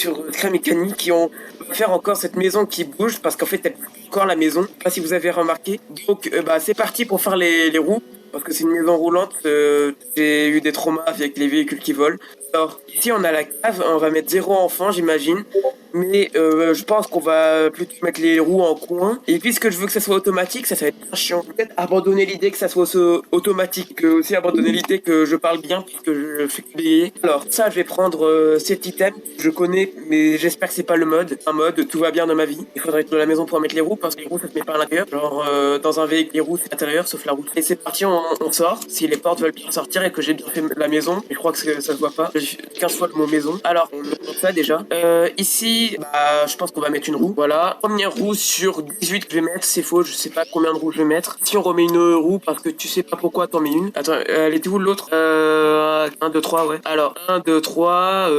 sur Scrum Mécanique qui ont faire encore cette maison qui bouge parce qu'en fait elle bouge encore la maison. Je sais pas si vous avez remarqué. Donc c'est parti pour faire les roues parce que c'est une maison roulante. J'ai eu des traumas avec les véhicules qui volent. Alors ici on a la cave, on va mettre 0 enfant j'imagine. Mais je pense qu'on va plutôt mettre les roues en coin. Et puisque je veux que ça soit automatique, ça va être bien chiant. Peut-être abandonner l'idée que ça soit automatique. Aussi abandonner l'idée que je parle bien puisque je fais que bégayer. Alors ça, je vais prendre cet item. Je connais, mais j'espère que c'est pas le mode. Un mode, tout va bien dans ma vie. Il faudrait être dans la maison pour mettre les roues parce que les roues, ça se met pas à l'intérieur. Genre dans un véhicule, les roues, c'est à l'intérieur sauf la roue. Et c'est parti, on sort. Si les portes veulent bien sortir et que j'ai bien fait la maison. Mais je crois que ça se voit pas. J'ai 15 fois le mot maison. Alors, on montre ça déjà. Ici, je pense qu'on va mettre une roue. Voilà. Première roue sur 18 que je vais mettre. C'est faux, je sais pas combien de roues je vais mettre. Si on remet une roue parce que tu sais pas pourquoi t'en mets une. Attends, elle était où l'autre 1, 2, 3, ouais. Alors, 1, 2, 3,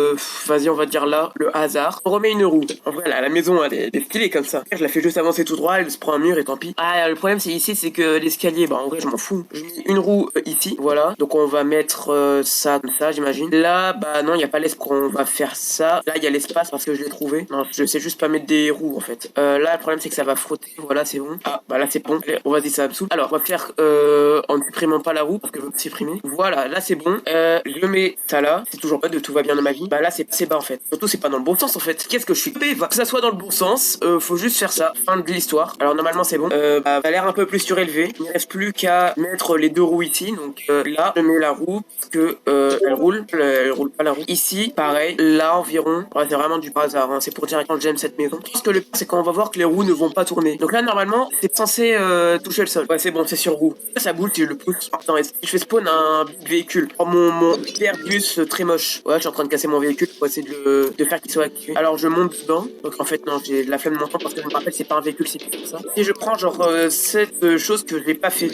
vas-y, on va dire là, le hasard. On remet une roue. En vrai, là, la maison, elle est stylée comme ça. Je la fais juste avancer tout droit, elle se prend un mur et tant pis. Ah, le problème, c'est ici, c'est que l'escalier, en vrai, je m'en fous. Je mets une roue ici, voilà. Donc, on va mettre ça comme ça, j'imagine. Là, non, il n'y a pas l'espace. On va faire ça. Là, il y a l'espace parce que je l'ai trouvé. Non, je sais juste pas mettre des roues, en fait. Là, le problème, c'est que ça va frotter. Voilà, c'est bon. Ah, là, c'est bon. Allez, on va dire ça me saoule. Alors, on va faire en ne supprimant pas la roue parce que je veux supprimer. Voilà, là, c'est bon. Je mets ça là. C'est toujours pas de tout va bien dans ma vie. Là, c'est bas, en fait. Surtout, c'est pas dans le bon sens, en fait. Qu'est-ce que je suis pé, que ça soit dans le bon sens, faut juste faire ça. Fin de l'histoire. Alors, normalement, c'est bon. Ça a l'air un peu plus surélevé. Il ne reste plus qu'à mettre les deux roues ici. Donc, là, je mets la roue parce que elle roule. Elle roule pas la roue. Ici, pareil. Là, environ. Ouais, c'est vraiment du hasard. Hein. C'est pour dire quand j'aime cette maison. Parce que le pire, c'est quand on va voir que les roues ne vont pas tourner. Donc là, normalement, c'est censé toucher le sol. Ouais, c'est bon, c'est sur roue. Ça boule si je le pousse. Attends, si je fais spawn un véhicule. Oh, mon Airbus très moche. Ouais, je suis en train de casser mon véhicule pour essayer de faire qu'il soit activé. Alors, je monte dedans. Donc, en fait, non, j'ai de la flemme de monter parce que je me rappelle, c'est pas un véhicule, c'est tout ça. Et je prends genre cette chose que j'ai pas fait.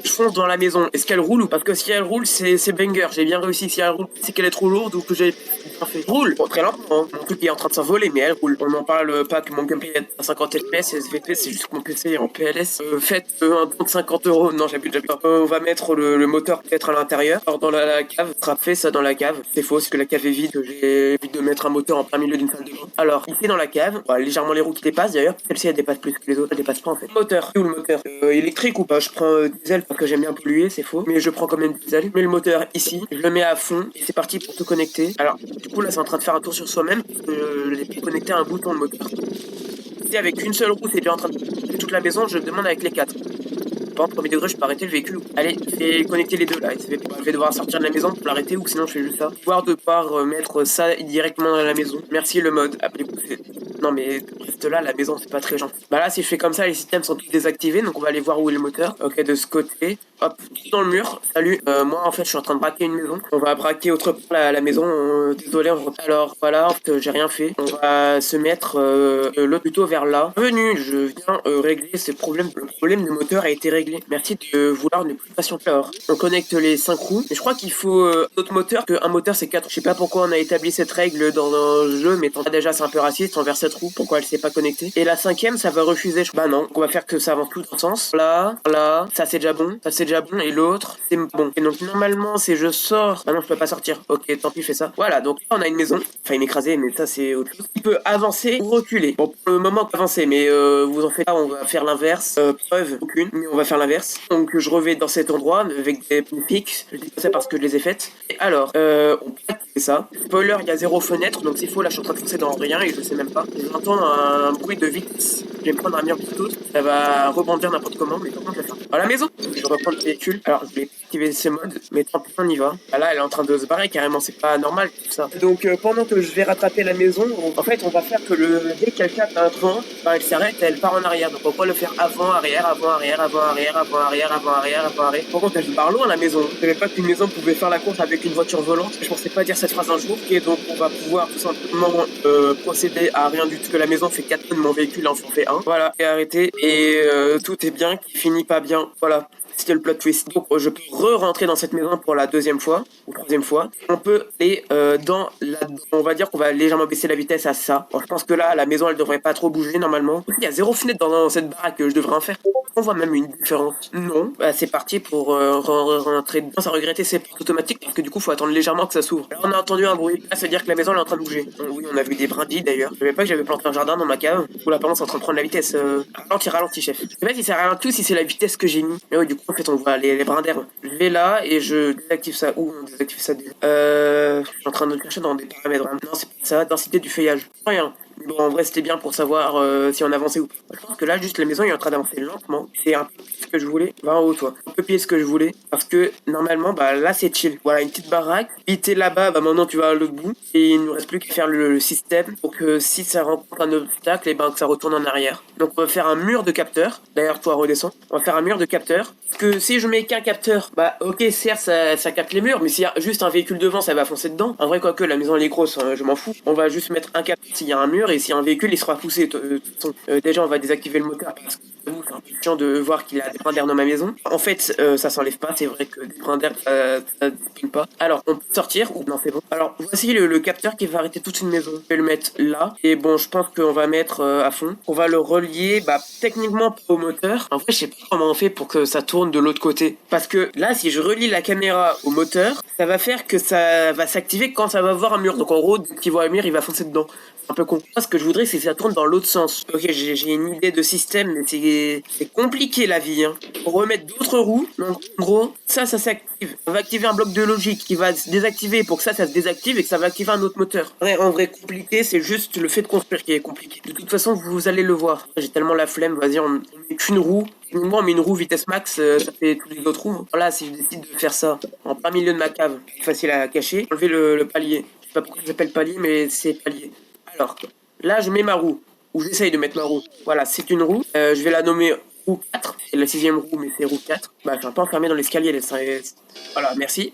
Je fonce dans la maison. Est-ce qu'elle roule ou pas? Parce que si elle roule, c'est banger. J'ai bien réussi. Si elle roule, c'est qu'elle est trop lourde ou que j'ai pas fait. Roule. Bon, très lentement. Hein. Mon truc est en train de s'envoler, mais elle roule. On n'en parle pas que mon gameplay est à 50 FPS et SVP, c'est juste que mon PC est en PLS. Faites un don de 50€. Non, j'habite déjà pas. On va mettre le moteur peut-être à l'intérieur. Alors, dans la cave. Fait ça dans la cave. C'est faux, c'est que la cave est vide. J'ai envie de mettre un moteur en plein milieu d'une salle de bain. Alors, ici dans la cave, légèrement les roues qui dépassent d'ailleurs. Celle-ci elle dépasse plus que les autres, elle dépasse pas en fait. Moteur. Où le moteur électrique ou pas? Je prends diesel parce que j'aime bien polluer, c'est faux. Mais je prends quand même diesel. Je mets le moteur ici, je le mets à fond et c'est parti pour tout connecter. Alors, du coup là c'est en train de faire un tour sur soi-même. Je l'ai pu connecter à un bouton de moteur. Si avec une seule roue c'est déjà en train de toute la maison, je demande avec les 4. Pas premier degré, je peux arrêter le véhicule. Allez, fais connecter les deux là. Je vais devoir sortir de la maison pour l'arrêter ou sinon je fais juste ça. Voire de pouvoir mettre ça directement dans la maison. Merci le mode. Appelez-vous. Non mais reste là, la maison c'est pas très gentil. Là si je fais comme ça, les systèmes sont tous désactivés, donc on va aller voir où est le moteur. Ok, de ce côté. Hop, dans le mur. Salut. Moi en fait je suis en train de braquer une maison. On va braquer autre part la maison. Désolé. Alors voilà, en fait, j'ai rien fait. On va se mettre l'autre plutôt vers là. Venu, je viens régler ce problème. Le problème du moteur a été réglé. Merci de vouloir ne plus patienter. Alors, on connecte les 5 roues. Et je crois qu'il faut d'autres moteurs qu'un moteur c'est 4. Je sais pas pourquoi on a établi cette règle dans un jeu, mais déjà c'est un peu raciste envers cette roue. Pourquoi elle s'est pas connectée? Et la 5e, ça va refuser. Bah non. On va faire que ça avance tout dans le sens. Là, ça c'est déjà bon. Ça c'est déjà bon. Et l'autre, c'est bon. Et donc normalement, c'est je sors. Ah non, je peux pas sortir. Ok, tant pis, je fais ça. Voilà, donc là, on a une maison. Enfin, une écrasée, mais ça c'est autre chose. Il peut avancer ou reculer. Bon, pour le moment, avancer, mais vous en faites pas, on va faire l'inverse. Preuve aucune, mais on va faire l'inverse. Donc je revais dans cet endroit avec des pics. Je dis pas ça parce que je les ai faites. Et alors, on peut activer ça. Spoiler, il y a 0 fenêtre, donc c'est faux. Là, je suis en train de foncer dans rien et je sais même pas. J'entends un bruit de vitesse. Je vais me prendre un mur Bluetooth. Ça va rebondir n'importe comment, mais comment je vais faire? À la maison, je reprends le véhicule. Alors, je vais activer ce mode, mais tant pis, on y va. Là, elle est en train de se barrer carrément. C'est pas normal tout ça. Donc, pendant que je vais rattraper la maison, en fait, on va faire que dès qu'elle tape un vent, elle s'arrête, elle part en arrière. Donc, on va le faire avant, arrière, avant, arrière, avant, arrière, avant, arrière, avant, arrière, avant, arrière. Par contre, elle part loin la maison. Je savais pas qu'une maison pouvait faire la course avec une voiture volante. Je pensais pas dire cette phrase un jour. Et donc, on va pouvoir tout simplement procéder à rien du tout. Que la maison fait 4 tonnes, mon véhicule en fait 1. Voilà, et arrêté. Et tout est bien, qui finit pas bien. Voilà. c'était le plot twist. Donc je peux re-rentrer dans cette maison pour la deuxième fois ou troisième fois. On peut aller dans la... On va dire qu'on va légèrement baisser la vitesse à ça. Alors, je pense que là, la maison, elle devrait pas trop bouger normalement. Il y a 0 fenêtre dans cette baraque, je devrais en faire. On voit même une différence. Non, bah, c'est parti pour rentrer dedans sans regretter ses portes automatiques parce que du coup, faut attendre légèrement que ça s'ouvre. Là, on a entendu un bruit. Là, ça veut dire que la maison elle est en train de bouger. Oui, on a vu des brindilles d'ailleurs. Je savais pas que j'avais planté un jardin dans ma cave. Où la pendant c'est en train de prendre la vitesse. Ralenti, chef. Je sais pas si c'est ralenti ou si c'est la vitesse que j'ai mis. Mais ouais, du coup, en fait, on voit les brins d'herbe. Je vais là et je désactive ça. Où on désactive ça déjà je suis en train de chercher dans des paramètres. Non, c'est pas ça. Densité du feuillage. Rien. Mais bon, en vrai, c'était bien pour savoir si on avançait ou pas. Je pense que là, juste la maison est en train d'avancer lentement. C'est un peu ce que je voulais. Va en haut, toi. Un peu pire ce que je voulais. Parce que normalement, bah là, c'est chill. Voilà, une petite baraque. Puis t'es là-bas, bah maintenant, tu vas à l'autre bout. Et il ne nous reste plus qu'à faire le système pour que si ça rencontre un obstacle, et ben que ça retourne en arrière. Donc, on va faire un mur de capteurs. D'ailleurs, toi, redescends. On va faire un mur de capteurs. Parce que si je mets qu'un capteur, bah ok, certes, ça capte les murs. Mais s'il y a juste un véhicule devant, ça va foncer dedans. En vrai, quoique, la maison, elle est grosse. Hein, je m'en fous. On va juste mettre un capteur s'il y a un mur. Et s'il y a un véhicule, il sera poussé. Déjà, on va désactiver le moteur parce que c'est un peu chiant de voir qu'il a des brins d'air dans ma maison. En fait, ça s'enlève pas. C'est vrai que des brins d'air, ça ne pas. Alors, on peut sortir ou non, c'est bon. Alors, voici le capteur qui va arrêter toute une maison. Je vais le mettre là. Et bon, je pense qu'on va mettre à fond. On va le relier, bah, techniquement pas au moteur. En vrai, je sais pas comment on fait pour que ça tourne de l'autre côté. Parce que là, si je relie la caméra au moteur, ça va faire que ça va s'activer quand ça va voir un mur. Donc, en gros, dès qu'il voit un mur, il va foncer dedans. Un peu con. Moi, ce que je voudrais, c'est que ça tourne dans l'autre sens. Ok, j'ai une idée de système, mais c'est compliqué la vie. Hein. Pour remettre d'autres roues, donc en gros, ça s'active. On va activer un bloc de logique qui va se désactiver pour que ça se désactive et que ça va activer un autre moteur. Ouais, en vrai, compliqué, c'est juste le fait de construire qui est compliqué. De toute façon, vous allez le voir. J'ai tellement la flemme, vas-y, on met qu'une roue. Moi, on met une roue vitesse max, ça fait tous les autres roues. Voilà, si je décide de faire ça en plein milieu de ma cave, facile à cacher, enlever le palier. Je sais pas pourquoi ça s'appelle palier, mais c'est palier. Alors, là, je mets ma roue, ou j'essaye de mettre ma roue. Voilà, c'est une roue. Je vais la nommer roue 4. C'est la 6ème roue, mais c'est roue 4. Bah, je suis un peu enfermé dans l'escalier. Voilà, merci.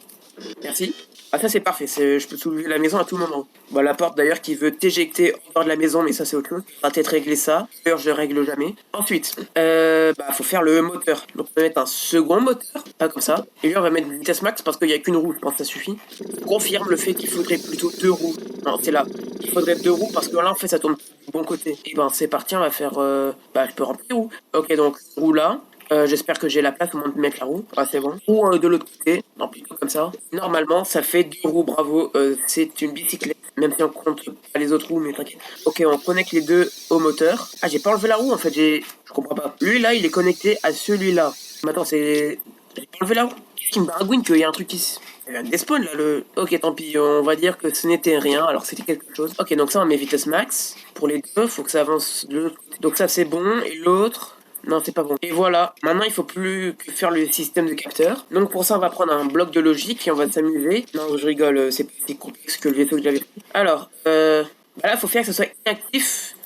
Merci. Ah, ça, c'est parfait. Je peux soulever la maison à tout moment. Bah, la porte, d'ailleurs, qui veut t'éjecter hors de la maison, mais ça, c'est autre chose. On va peut-être régler ça. D'ailleurs, je règle jamais. Ensuite, faut faire le moteur. Donc, on va mettre un second moteur, pas comme ça. Et lui, on va mettre une vitesse max parce qu'il n'y a qu'une roue. Je pense que ça suffit. Je confirme le fait qu'il faudrait plutôt 2 roues. Non, c'est là. Il faudrait 2 roues parce que là, en fait, ça tourne du bon côté. Et ben, c'est parti. On va faire... je peux remplir les roues. Ok, donc, roue là. J'espère que j'ai la place au moment de mettre la roue. Ah, c'est bon. Ou de l'autre côté. Non, plutôt comme ça. Normalement, ça fait 2 roues. Bravo. C'est une bicyclette. Même si on compte pas les autres roues, mais t'inquiète. Ok, on connecte les deux au moteur. Ah, j'ai pas enlevé la roue en fait. Je comprends pas. Lui là, il est connecté à celui-là. Mais attends, j'ai pas enlevé la roue. Qui me baragouine qu'il y a un truc qui... Il y a un despawn là. Ok, tant pis. On va dire que ce n'était rien. Alors c'était quelque chose. Ok, donc ça, on met vitesse max. Pour les deux, faut que ça avance de l'autre côté. Donc ça, c'est bon. Et l'autre. Non, c'est pas bon. Et voilà, maintenant il faut plus que faire le système de capteur. Donc pour ça, on va prendre un bloc de logique et on va s'amuser. Non, je rigole, c'est plus complexe que le vaisseau que j'avais fait. Alors, là, il faut faire que ce soit inactif.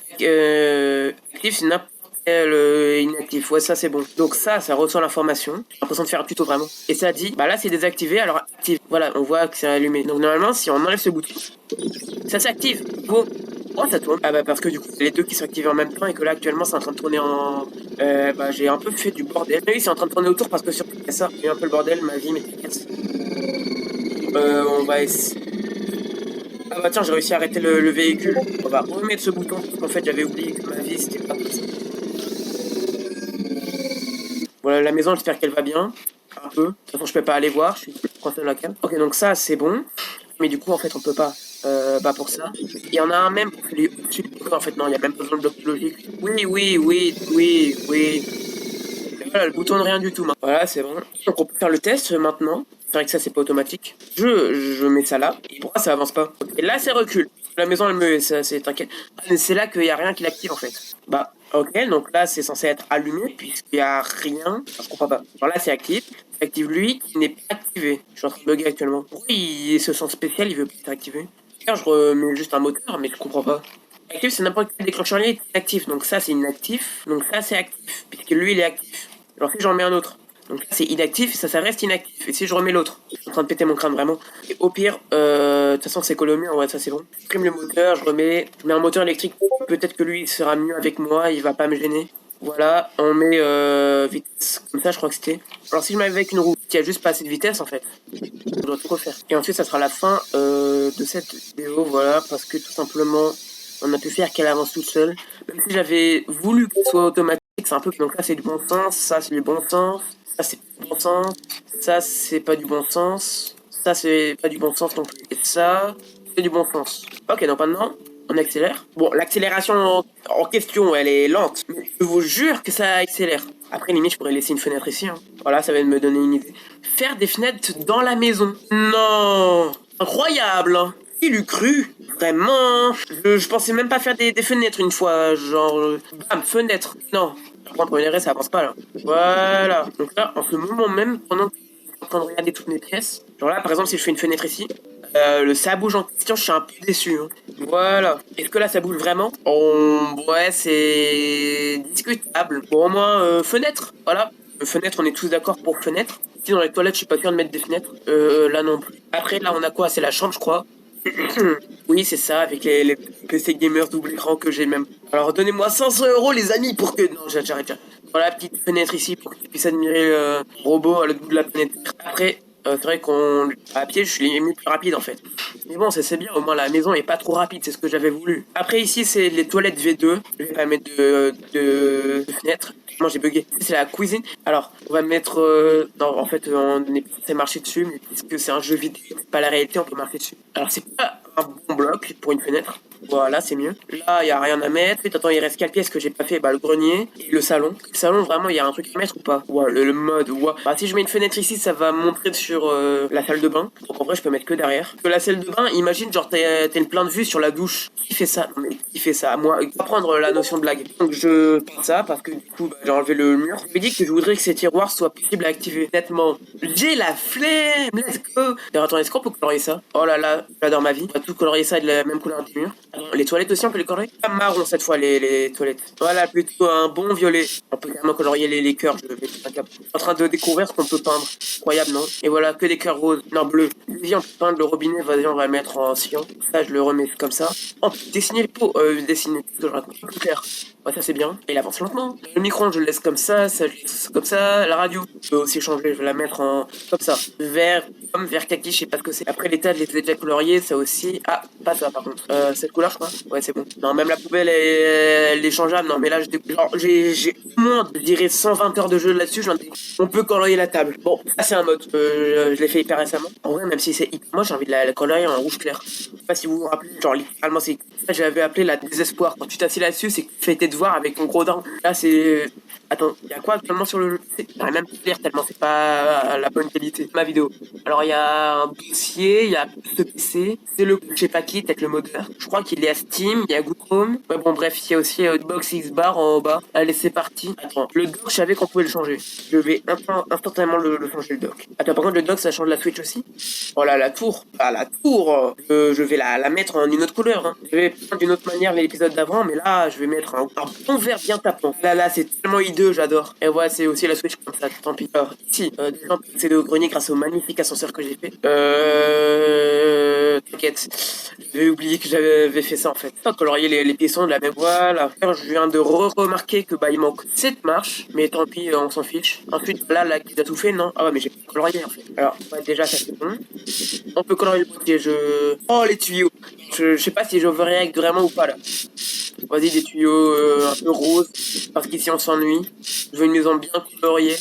Actif, c'est n'importe quel inactif. Ouais, ça c'est bon. Donc ça reçoit l'information. J'ai l'impression de faire un tuto vraiment. Et ça dit, bah là c'est désactivé, alors active. Voilà, on voit que c'est allumé. Donc normalement, si on enlève ce bouton, ça s'active. Bon. Oh, ça tourne. Ah bah parce que du coup, c'est les deux qui sont activés en même temps et que là actuellement c'est en train de tourner en... j'ai un peu fait du bordel. Oui, c'est en train de tourner autour parce que sur ça, j'ai un peu le bordel, ma vie, mais t'inquiète. On va essayer... Ah bah tiens, j'ai réussi à arrêter le véhicule. On va remettre ce bouton parce qu'en fait j'avais oublié que ma vie c'était pas possible. Voilà, la maison, j'espère qu'elle va bien. Un peu. De toute façon, je peux pas aller voir, je suis coincé dans la cam. Ok, donc ça c'est bon. Mais du coup, en fait, on peut pas. Pour ça. Il y en a un même pour celui au-dessus. En fait, non, il y a même pas besoin de bloc logique. Oui. Et voilà, le bouton de rien du tout. Voilà, c'est bon. Donc, on peut faire le test maintenant. C'est vrai que ça, c'est pas automatique. Je mets ça là. Et pourquoi ça avance pas? Et là, c'est recul. La maison, elle me... C'est t'inquiète. C'est là qu'il y a rien qui l'active, en fait. Bah, ok. Donc là, c'est censé être allumé puisqu'il y a rien. Je comprends pas. Alors là, c'est actif. Active lui qui n'est pas activé. Je suis en train de bugger actuellement. Pourquoi il se sent spécial, il veut pas être activé? Je remets juste un moteur, mais je comprends pas. Actif, c'est n'importe quel déclencheur lié est actif. Donc ça, c'est inactif. Donc ça, c'est actif. Puisque lui, il est actif. Alors si j'en mets un autre. Donc là, c'est inactif et ça reste inactif. Et si je remets l'autre, je suis en train de péter mon crâne vraiment. Et au pire, de toute façon, c'est collé. Ouais, ça c'est bon. Je prime le moteur, je mets un moteur électrique. Peut-être que lui, il sera mieux avec moi, il va pas me gêner. Voilà, on met vitesse comme ça, je crois que c'était. Alors si je m'avais avec une roue qui a juste pas assez de vitesse en fait, je dois tout refaire. Et ensuite ça sera la fin de cette vidéo, voilà, parce que tout simplement on a pu faire qu'elle avance toute seule. Même si j'avais voulu qu'elle soit automatique, c'est un peu donc là c'est du bon sens, ça c'est du bon sens, ça c'est du bon sens, ça c'est pas du bon sens, ça c'est pas du bon sens non plus. Et ça, c'est du bon sens. Ok, donc maintenant on accélère. Bon, l'accélération en question, elle est lente, mais je vous jure que ça accélère. Après, limite, je pourrais laisser une fenêtre ici. Hein. Voilà, ça vient de me donner une idée. Faire des fenêtres dans la maison. Non, incroyable. Hein. Qui l'eût cru? Vraiment. Je pensais même pas faire des fenêtres une fois. Genre, bam, fenêtre. Non. Par contre, pour une ça avance pas là. Voilà. Donc là, en ce moment même, pendant que je suis en train de regarder toutes mes pièces. Genre là, par exemple, si je fais une fenêtre ici, ça bouge en question, je suis un peu déçu. Hein. Voilà. Est-ce que là, ça bouge vraiment? Ouais, c'est discutable. Bon, au moins, fenêtre. Voilà. Fenêtre, on est tous d'accord pour fenêtre. Si dans les toilettes, je suis pas sûr de mettre des fenêtres. Là non plus. Après, là, on a quoi? C'est la chambre, je crois. Oui, c'est ça, avec les PC gamers double écran que j'ai même. Alors, donnez-moi 500 € les amis, pour que... Non, j'arrête déjà. Voilà, petite fenêtre ici, pour que tu puisses admirer le robot à l'autre bout de la planète. Après, c'est vrai qu'on... À pied, je suis limite plus rapide, en fait. Mais bon, c'est bien, au moins la maison est pas trop rapide, c'est ce que j'avais voulu. Après, ici, c'est les toilettes V2. Je vais pas mettre de fenêtre. Moi j'ai bugué. C'est la cuisine. Alors, on va mettre... Non, en fait, on est censé marcher dessus, mais puisque c'est un jeu vidéo, c'est pas la réalité, on peut marcher dessus. Alors, c'est pas un bon bloc pour une fenêtre. Voilà, c'est mieux. Là, il y a rien à mettre. Et attends, il reste 4 pièces que j'ai pas fait. Bah, le grenier et le salon. Le salon, vraiment, il y a un truc à mettre ou pas? Ouais, le mode, ouais. Bah, si je mets une fenêtre ici, ça va montrer sur la salle de bain. Donc, en vrai, je peux mettre que derrière. Que la salle de bain, imagine, genre, t'as une plein de vue sur la douche. Qui fait ça? Non, mais qui fait ça? Moi, il va prendre la notion de blague. Donc, je fais ça parce que du coup, bah, j'ai enlevé le mur. Je me dis que je voudrais que ces tiroirs soient possibles à activer. Nettement. J'ai la flemme! Let's go! Alors, attends, est-ce qu'on peut colorier ça? Oh là là, j'adore ma vie. On va tout colorier ça de la même couleur du mur. Les toilettes aussi, on peut les colorier? Pas marron cette fois, les toilettes. Voilà, plutôt un bon violet. On peut carrément colorier les cœurs. Je vais un cap. En train de découvrir ce qu'on peut peindre. Incroyable, non? Et voilà, que des cœurs roses. Non, bleu. Vas-y, on peut peindre le robinet. Vas-y, on va le mettre en cyan. Ça, je le remets comme ça. On peut dessiner les pots. Dessiner. Que je raconte. Plus clair. Ouais, ça c'est bien. Et il avance lentement. Le micro, je le laisse comme ça. Ça, je laisse comme ça. La radio, je peux aussi changer. Je vais la mettre en comme ça. Vert, comme vert kaki, je sais pas ce que c'est. Après, les tas, je les ai déjà coloriés. Ça aussi. Ah, pas ça par contre. Cette couleur, je crois. Ouais, c'est bon. Non, même la poubelle, elle est changeable. Non, mais là, j'ai au moins, je dirais, 120 heures de jeu là-dessus. On peut colorier la table. Bon, ça c'est un mode. Je l'ai fait hyper récemment. En vrai, même si c'est hyper... Moi, j'ai envie de la colorier en rouge clair. Je sais pas si vous vous rappelez. Genre, littéralement, c'est ça j'avais appelé la désespoir. Quand tu t'assis là-dessus, c'est que tu fais tes devoirs avec ton gros dent. Là, c'est... Attends, il y a quoi actuellement sur le jeu? J'arrive même pas à lire tellement c'est pas la bonne qualité. Ma vidéo. Alors, il y a un dossier, il y a ce PC, c'est le, je sais pas qui, peut-être le modeur. Je crois qu'il est à Steam, il y a Google Chrome. Ouais, bon, bref, il y a aussi Box X Bar en bas. Allez, c'est parti. Attends, le dock, je savais qu'on pouvait le changer. Je vais instantanément le changer, le dock. Attends, par contre, le dock, ça change la Switch aussi. Oh là, la tour. Ah, la tour. Je vais la mettre en une autre couleur. Hein. Je vais prendre d'une autre manière l'épisode d'avant, mais là, je vais mettre un bon vert bien tapant. Là, c'est tellement hideux, j'adore. Et ouais, c'est aussi la Switch comme ça, tant pis. Alors, ici, des gens peuvent accéder au grenier grâce au magnifique ascenseur que j'ai fait. T'inquiète. J'avais oublié que j'avais fait ça en fait. Pas colorier les piéçons de la même. Voilà. Je viens de remarquer que bah il manque cette marche, mais tant pis, on s'en fiche. Ensuite, là, qui a tout fait, non? Ah ouais, mais j'ai pas colorié en fait. Alors, ouais, déjà, ça c'est bon. On peut colorier le boîtier, Oh, les tuyaux. Je sais pas si j'overreact vraiment ou pas là. Vas-y, des tuyaux un peu roses, parce qu'ici on s'ennuie. Je veux une maison bien coloriée.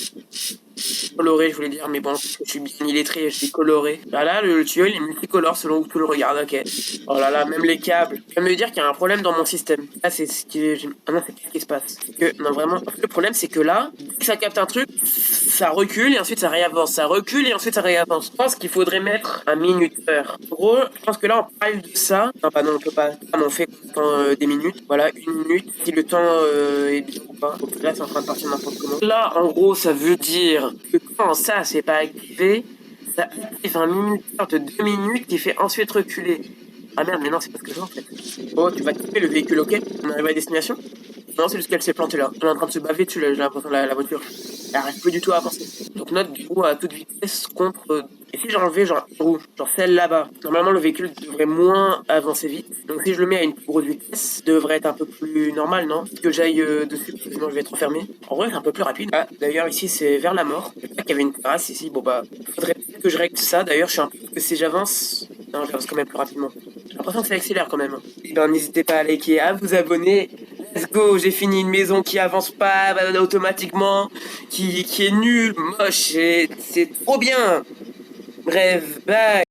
Coloré, je voulais dire, mais bon, je suis bien illettré, je suis coloré. Là, le tuyau, il est multicolore selon où tu le regardes, ok. Oh là là, même les câbles. Je viens de me dire qu'il y a un problème dans mon système. Là, c'est ce qui... Ah non, c'est ce qui se passe. Que, non, vraiment, le problème, c'est que là, dès que ça capte un truc, ça recule et ensuite ça réavance. Ça recule et ensuite ça réavance. Je pense qu'il faudrait mettre un minuteur. En gros, je pense que là, on parle de ça. Non, pas non, on peut pas. Ah, mais on fait des minutes. Voilà, une minute. Si le temps est bien ou pas. Donc là, c'est en train de partir n'importe comment. Là, en gros, ça veut dire que quand ça, c'est pas activé, ça active un minuteur de 2 minutes qui fait ensuite reculer. Ah merde, mais non, c'est pas ce que je veux en fait. Oh, tu vas quitter le véhicule, ok? On arrive à destination? Non, c'est juste qu'elle s'est plantée là. On est en train de se baver dessus, là, j'ai l'impression, la voiture. Elle arrive plus du tout à avancer. Donc note du coup à toute vitesse contre Et si j'enlevais genre une roue, genre celle là-bas, normalement le véhicule devrait moins avancer vite. Donc si je le mets à une plus grosse vitesse, devrait être un peu plus normal, non? Que j'aille dessus, parce que sinon je vais être enfermé. En vrai, c'est un peu plus rapide. Ah, d'ailleurs ici c'est vers la mort. Je sais pas qu'il y avait une terrasse ici. Bon bah, faudrait peut-être que je règle ça. D'ailleurs, je suis un peu... Si j'avance... Non, j'avance quand même plus rapidement. J'ai l'impression que ça accélère quand même. Et ben n'hésitez pas à liker, à vous abonner. Let's go, j'ai fini une maison qui avance pas automatiquement, qui est nulle, moche, et c'est trop bien. Bref, bye.